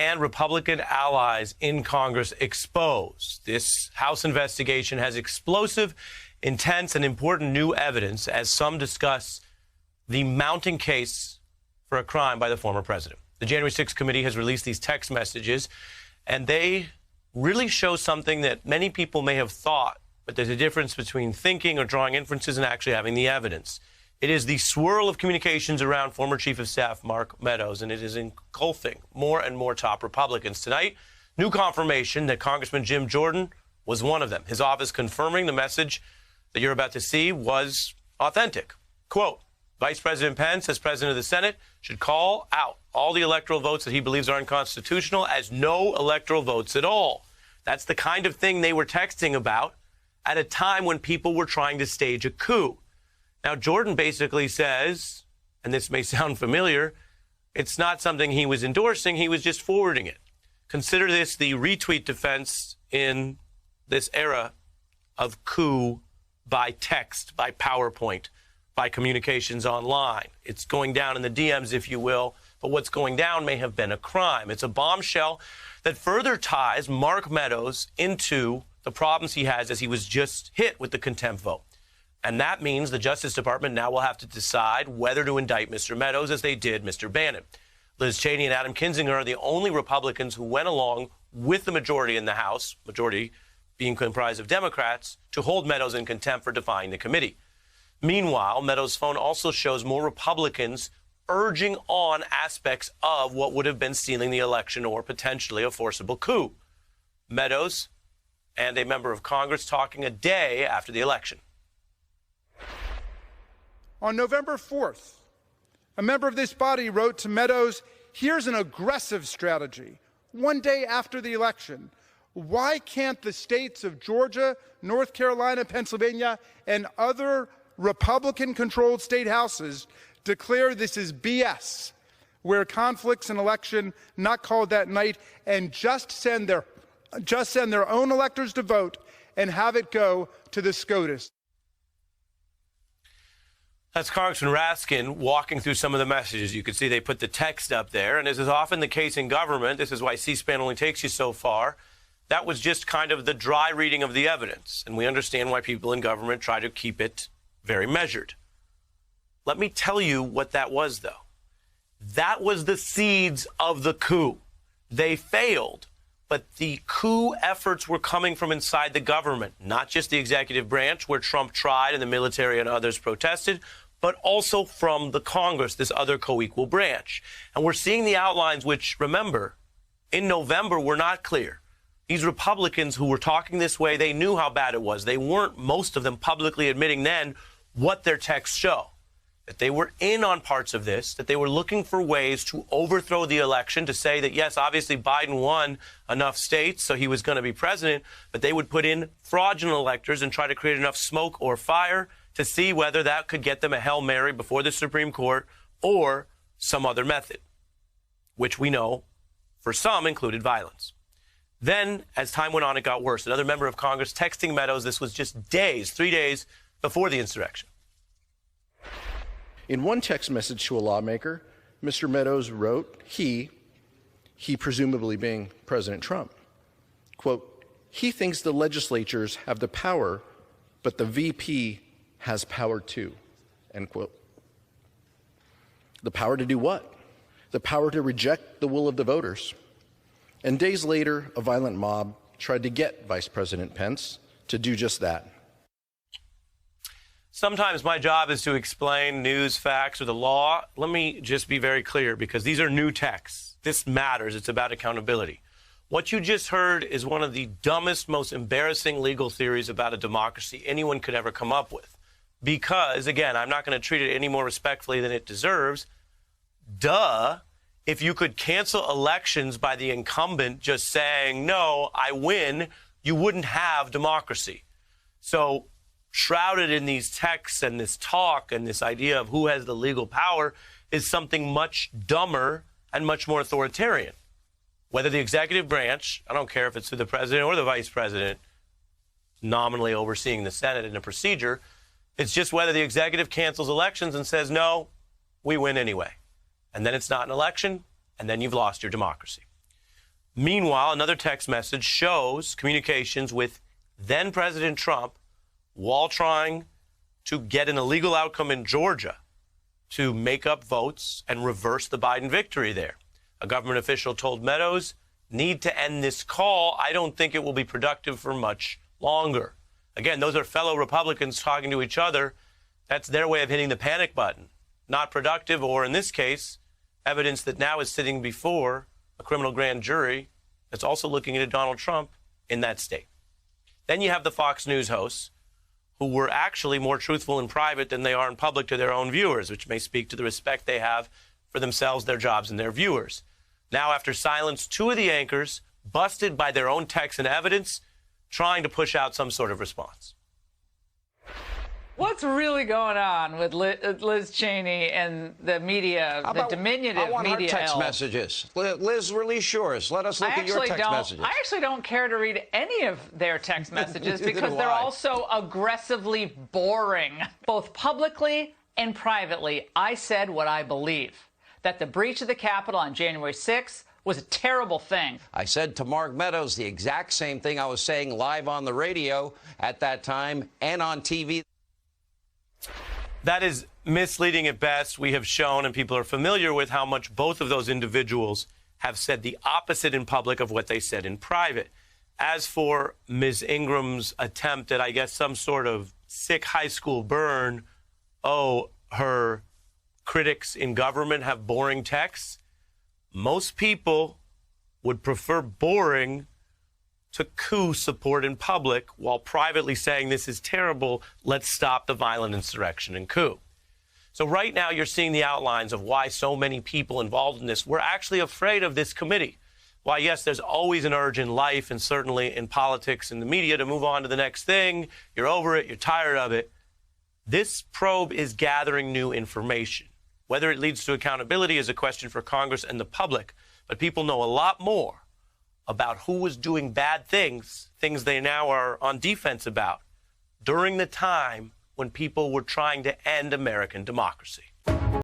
and Republican allies in Congress exposed. This House investigation has explosive, intense, and important new evidence as some discuss the mounting case for a crime by the former president. The January 6th committee has released these text messages, and they really show something that many people may have thought, but there's a difference between thinking or drawing inferences and actually having the evidence. It is the swirl of communications around former Chief of Staff Mark Meadows, and it is engulfing more and more top Republicans. Tonight, new confirmation that Congressman Jim Jordan was one of them. His office confirming the message that you're about to see was authentic. Quote, Vice President Pence, as President of the Senate, should call out all the electoral votes that he believes are unconstitutional as no electoral votes at all. That's the kind of thing they were texting about at a time when people were trying to stage a coup. Now, Jordan basically says, and this may sound familiar, it's not something he was endorsing, he was just forwarding it. Consider this the retweet defense in this era of coup by text, by PowerPoint, by communications online. It's going down in the DMs, if you will, but what's going down may have been a crime. It's a bombshell that further ties Mark Meadows into the problems he has as he was just hit with the contempt vote. And that means the Justice Department now will have to decide whether to indict Mr. Meadows as they did Mr. Bannon. Liz Cheney and Adam Kinzinger are the only Republicans who went along with the majority in the House, majority being comprised of Democrats, to hold Meadows in contempt for defying the committee. Meanwhile, Meadows' phone also shows more Republicans urging on aspects of what would have been stealing the election or potentially a forcible coup. Meadows and a member of Congress talking a day after the election. On November 4th, a member of this body wrote to Meadows, here's an aggressive strategy. One day after the election, why can't the states of Georgia, North Carolina, Pennsylvania, and other Republican-controlled state houses declare this is BS, where conflicts in election not called that night, and just send their own electors to vote and have it go to the SCOTUS? That's Congressman Raskin walking through some of the messages. You can see they put the text up there, and as is often the case in government, this is why C-SPAN only takes you so far. That was just kind of the dry reading of the evidence, and we understand why people in government try to keep it very measured. Let me tell you what that was, though. That was the seeds of the coup. They failed, but the coup efforts were coming from inside the government, not just the executive branch, where Trump tried and the military and others protested, but also from the Congress, this other co-equal branch. And we're seeing the outlines which, remember, in November were not clear. These Republicans who were talking this way, they knew how bad it was. They weren't, most of them, publicly admitting then what their texts show. That they were in on parts of this, that they were looking for ways to overthrow the election, to say that, yes, obviously Biden won enough states, so he was going to be president, but they would put in fraudulent electors and try to create enough smoke or fire to see whether that could get them a Hail Mary before the Supreme Court or some other method, which we know for some included violence. Then, as time went on, it got worse. Another member of Congress texting Meadows, this was just days, 3 days before the insurrection. In one text message to a lawmaker, Mr. Meadows wrote, he presumably being President Trump, quote, he thinks the legislatures have the power, but the VP has power too, end quote. The power to do what? The power to reject the will of the voters. And days later, a violent mob tried to get Vice President Pence to do just that. Sometimes my job is to explain news, facts, or the law. Let me just be very clear, because these are new texts. This matters. It's about accountability. What you just heard is one of the dumbest, most embarrassing legal theories about a democracy anyone could ever come up with. Because, again, I'm not going to treat it any more respectfully than it deserves. Duh. If you could cancel elections by the incumbent just saying, no, I win, you wouldn't have democracy. So shrouded in these texts and this talk and this idea of who has the legal power is something much dumber and much more authoritarian. Whether the executive branch, I don't care if it's through the president or the vice president, nominally overseeing the Senate in a procedure, it's just whether the executive cancels elections and says, no, we win anyway. And then it's not an election, and then you've lost your democracy. Meanwhile, another text message shows communications with then President Trump while trying to get an illegal outcome in Georgia to make up votes and reverse the Biden victory there. A government official told Meadows, "Need to end this call. I don't think it will be productive for much longer." Again, those are fellow Republicans talking to each other. That's their way of hitting the panic button. Not productive, or in this case, evidence that now is sitting before a criminal grand jury that's also looking into Donald Trump in that state. Then you have the Fox News hosts who were actually more truthful in private than they are in public to their own viewers, which may speak to the respect they have for themselves, their jobs, and their viewers. Now, after silence, two of the anchors busted by their own texts and evidence, trying to push out some sort of response. What's really going on with Liz Cheney and the media, the diminutive media? I want her text messages. Liz, release yours. Let us look at your text messages. I actually don't care to read any of their text messages because they're all so aggressively boring, both publicly and privately. I said what I believe, that the breach of the Capitol on January 6th was a terrible thing. I said to Mark Meadows the exact same thing I was saying live on the radio at that time and on TV. That is misleading at best. We have shown, and people are familiar with, how much both of those individuals have said the opposite in public of what they said in private. As for Ms. Ingram's attempt at, I guess, some sort of sick high school burn, her critics in government have boring texts. Most people would prefer boring to coup support in public while privately saying this is terrible, let's stop the violent insurrection and coup. So right now you're seeing the outlines of why so many people involved in this were actually afraid of this committee. Why, yes, there's always an urge in life and certainly in politics and the media to move on to the next thing. You're over it, you're tired of it. This probe is gathering new information. Whether it leads to accountability is a question for Congress and the public, but people know a lot more about who was doing bad things they now are on defense about, during the time when people were trying to end American democracy.